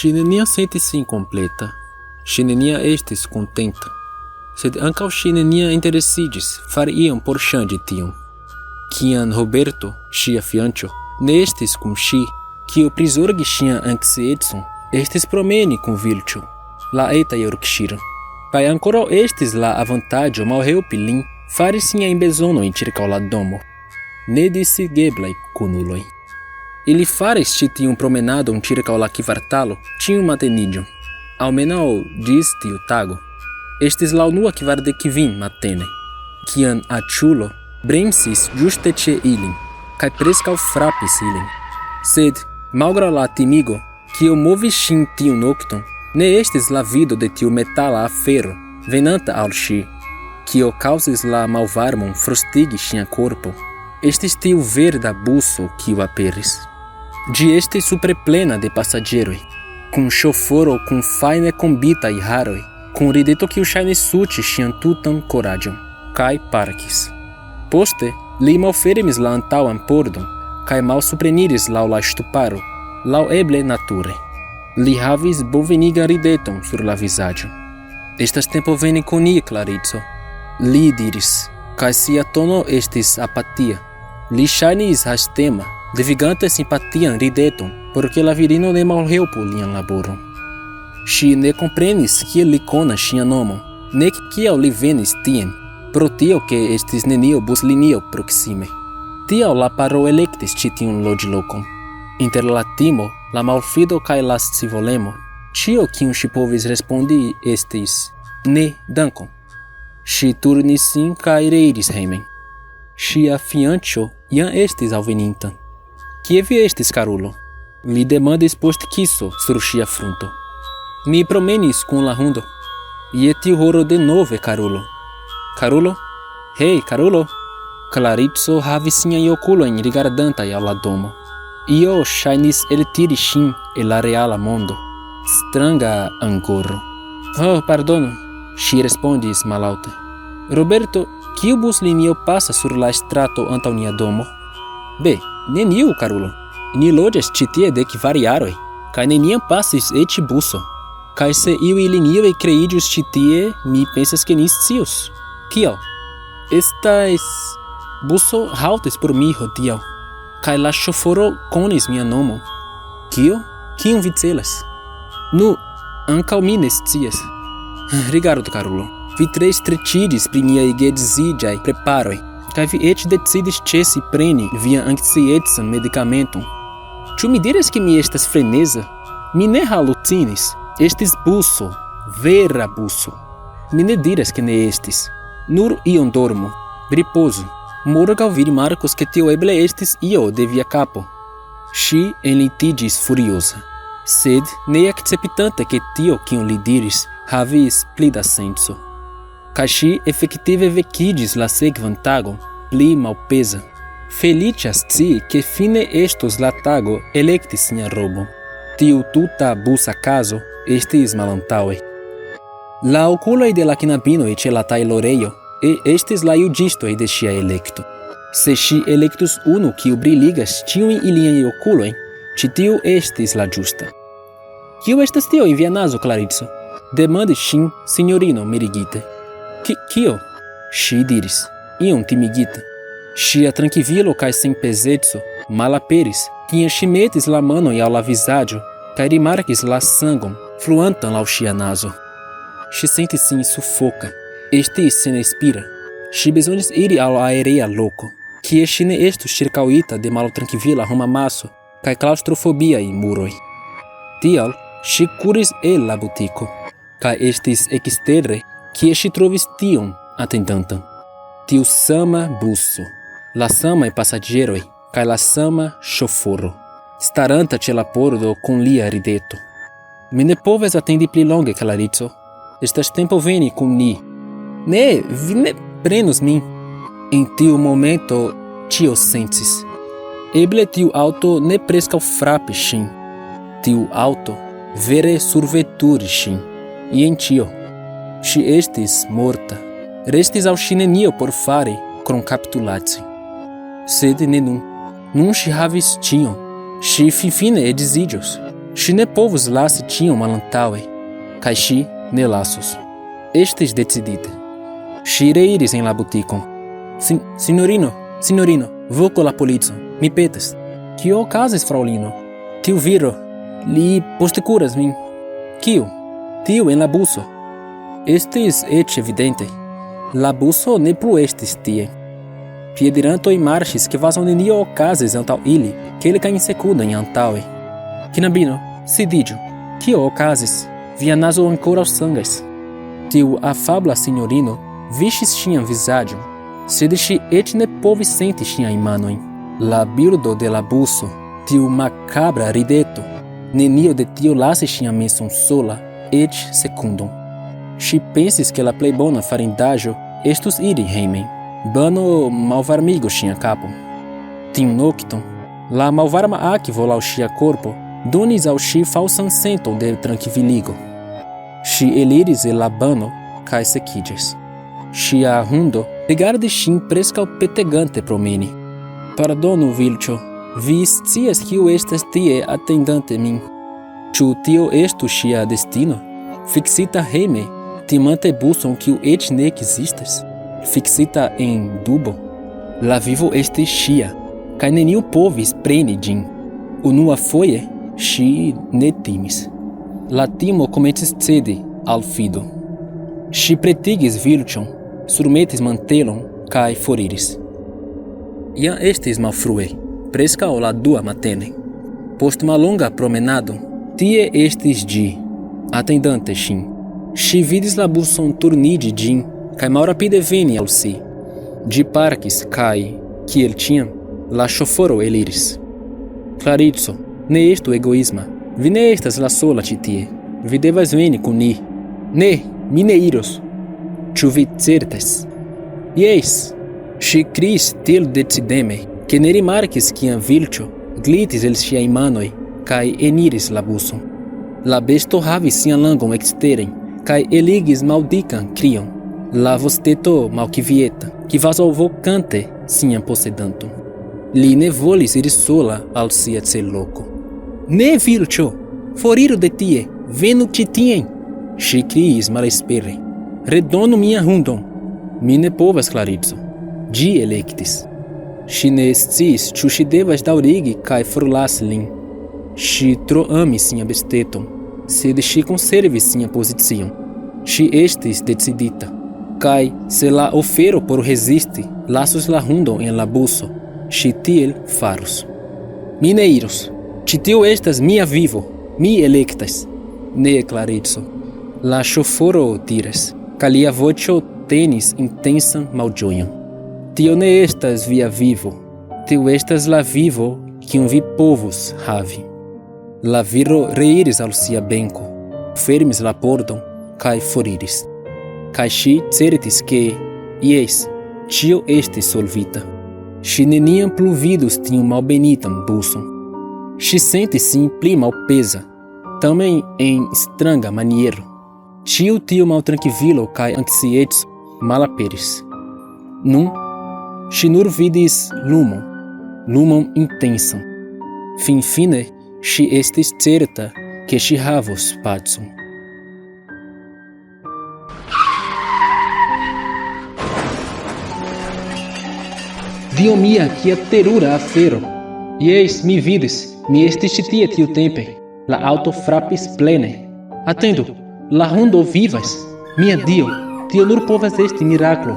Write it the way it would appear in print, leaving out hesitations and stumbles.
Si nenia sente-se incompleta, si nenia estes contenta, sed ankaŭ si nenia interesiĝis fari ion por ŝanĝi tion. Kiam Roberto, ŝia fianĉo, ne estis kun ŝi, kio prizorgis ŝian anksiecon, estis promeni kun Vilĉo, la eta Yorkŝiro, kaj ankoraŭ estis la avantaĝo malhelpi lin fari siajn bezonojn ĉirkaŭ la domo. Nedisigeblaj kunuloj. Ili faris ĉi tiun promenadon ĉirkaŭ la kvartalo ĉiun mateniĝon, almenaŭ ĝis tiu tago. Estis la unua 45 matene, kiam aĉulo bremsis ĝuste ĉe ilin, kaj preskaŭ frapis ilin. Sed, malgraŭ la timigo, kio movis ŝin tiun nokton, ne estis la vido de tiu metala afero venanta al ŝi, kio kaŭzis la malvarmon frostigi ŝian korpo. Estis tiu verda buso kiu aperis. Ĝi estis supreplena de pasaĝeroj, kun ŝoforo kun fajne kombitaj haroj, kun rideto kiu ŝajnis suĉi ŝian tutan koraĝon, kaj parkis. Poste, li malfermis la antaŭan pordon kaj malsupreniris laŭ la ŝtuparo, laŭeble nature. Li havis bonvenigan rideton sur la vizaĝo. Estas tempo veni kun ni, Klarico, li diris, kaj sia tono estis apatia. Li ŝajnis hastema, devigante simpatian rideton, por ke la virino ne malhelpu lian laboron. Ŝi ne komprenis kiel li konas ŝian nomon, nek kial li venis tien, pro tio ke estis nenio buslinio proksime. Tial la paro elektis ĉi tiun loĝlokon. Inter la timo, la malfido kaj la scivolemo, ĉio kiun ŝi povis respondi estis ne, dankon. Ŝi turnis sin kaj reiris hejmen. Ŝia fianĉo jam estis alveninta. Kie vi estis, karulo? Li demandis post kiso sur ŝia frunto. Mi promenis kun la hundo. Je tiu horo denove, karulo. Karulo? Hej, karulo! Klarico havis siajn okulojn rigardantaj al la domo. Io ŝajnis eltiri ŝin el la reala mondo. Stranga angoro. Oh, pardonu, ŝi respondis malaŭte. Roberto, kiu buslinio pasas sur la strato antaŭ nia domo? Be, neniu, karulo. Ni loĝas ĉi tie de kvar jaroj, kaj neniam pasis eĉ buso. Kaj se iuj linioj kreiĝus ĉi tie, mi pensas ke ni scius. Kial? Estas buso haltis por mi hodiaŭ, kaj la ŝoforo konis mian nomon. Kio? Kion vi celas? Nu, ankaŭ mi ne scias. Rigardu, karulo, vi tre streĉiĝis pri niaj geedziĝaj preparoj, kaj vi eĉ decidis ĉesi preni vian anksiecan medikamenton. Ĉu mi diras ke mi estas freneza? Mi ne halucinis. Estis buso, vera buso. Mi ne diras ke ne estis. Nur iom dormu, ripozu. Morgaŭ vi rimarkos ke tio eble estis io de via kapo. Ŝi enlitiĝis furioza, sed ne akceptante ke tio, kion li diris, havis pli da senco. Kaj ŝi efektive vekiĝis la sekvan tagon, pli malpeza. Feliĉa scii ke fine estos la tago elekti sian robon. Tiu tuta busa kazo estis malantaŭe. La okuloj de la knabinoj ĉe la tajlorejo estis la juĝistoj de ŝia elekto. Se ŝi elektus unu kiu briligas ĉiujn iliajn okulojn, ĉi tiu estis la ĝusta. Kio estas tio en via nazo, Klarico? Demandis ŝin sinjorino mirigite. Kio? Ŝi diris, iom timigite. Ŝia trankvilo kaj senpezeco malaperis, kiam ŝi metis la manon al la vizaĝo kaj rimarkis la sangon fluantan laŭ ŝia nazo. Ŝi sentis sin sufoka, estis senespira. Ŝi bezonis iri al aerea loko, kie ŝi ne estus ĉirkaŭita de maltrankvila homamaso kaj klaŭstrofobiaj muroj. Tial ŝi kuris el la butiko, kaj estis ekstere, kie ŝi trovis tion atendantan. Tiu sama buso, la samaj pasaĝeroj kaj la sama ŝoforo, staranta ĉe la pordo kun lia rideto. Mi ne povas atendi pli longe, Klarico. Estas tempo veni kun ni. Ne, vi ne prenos min. En tiu momento ĉio sentis. Eble tiu aŭto ne preskaŭ frapis ŝin. Tiu aŭto vere surveturis ŝin. Jen ĉio. Ŝi estis morta. Restis al ŝi nenio por fari, krom kapitulaci. Sed ne nun. Nun ŝi havis ĉion. Ŝi finfine edziĝos. Si ne povos lasi tinham malantaue, kai si ne laços. Estes decidite. Si reiris em la buticon. Signorino, voco la polizio, mi petes. Kio okazis, fraŭlino? Tiu viro, li postekuras min. Kiu? Tiu en la buso. Estis eĉ evidente. La buso ne plu estis tie. Piedirantoj marŝis, kvazaŭ nenio okazis antaŭ ili, kelkajn sekundojn antaŭe. Knabino, sidiĝu. Kio okazis? Via nazo ankoraŭ sangas. Tiu afabla sinjorino viŝis ŝian vizaĝon, sed ŝi eĉ ne povis senti ŝiajn manojn. La birdo de la buso, tiu makabra rideto, nenio de tio lasis ŝian menson sola, eĉ sekundon. Ŝi pensis ke la plej bona farindaĵo estus iri hejmen. Bano malvarmigos ŝian kapon. Tiun nokton, la malvarma akvo laŭ ŝia korpo donis al ŝi falsan senton de trankviligo. Ŝi eliris el la bano kaj sekiĝis. Ŝia hundo rigardis ŝin preskaŭ petegante promeni. Pardonu, Vilĉo, vi scias kiu estas tie atendante min. Ĉu tio estus ŝia destino? Fiksita hejme, timante buson kiu eĉ ne ekzistas, fiksita en dubo. La vivo estis ŝia, kaj neniu povis preni ĝin. Unuafoje ŝi ne timis. La timo komencis cedi al fido. Ŝi pretigis Vilĉon, surmetis mantelon kaj foriris. Jam estis malfrue, preskaŭ la 2 matene. Post mallonga promenado, tie estis ĝi, atendante ŝin. Ŝi vidis la buson turniĝi ĝin kaj malrapide veni al si. Ĝi parkis kaj, kiel ĉiam, la ŝoforo eliris. Klarico, ne estu egoisma. Vi ne estas la sola ĉi tie. Vi devas veni kun ni. Ne, mi ne iros. Ĉu vi certas? Jes. Ŝi kriis tiel decideme, ke ne rimarkis kiam Vilĉo glitis el ŝiaj manoj kaj eniris la buson. La besto havis sian langon eksteren kaj eligis maldikan krion. La vosteto malkvieta, kvazaŭ vokante sian posedanton. Li ne volis iri sola al sia celloko. Ne, Vilĉo! Foriru de tie! Venu ĉi tien! Ŝi kriis malespere. Redonu mian hundon! Mi ne povas, Klarico. Ĝi elektis. Ŝi ne sciis, ĉu ŝi devas daŭrigi kaj forlasi lin. Ŝi tro amis sian besteton, sed ŝi konservis sian pozicion. Ŝi estis decidita. Kaj se la ofero por rezisti lasos la hundon en la buso, ŝi tiel farus. Mi ne iros. Ĉi tio estas mia vivo. Mi elektas. Ne, Klarico. La ŝoforo diras, kaj lia voĉo tenis intensan malĝojon. Tio ne estas via vivo. Tio estas la vivo kiun vi povus havi. La viro reiris al sia benko, fermis la pordon kaj foriris. Kaj ŝi certis ke, jes, ĉio estis solvita. Ŝi neniam plu vidus tiun malbenitan buson. Ŝi sentis sin pli malpeza, tamen en stranga maniero. Ĉiu tiu maltrankvilo kaj anksieco malaperis. Nun, ŝi nur vidis lumon intensan. Finfine, ŝi estis certa, ke ŝi havos pacon. Dio mia, kia terura afero! Jes, mi vidis, mi estis ĉi tie tiutempe. La aŭto frapis plene. Atendu, la hundo vivas! Mia Dio, tio nur povas esti miraklo.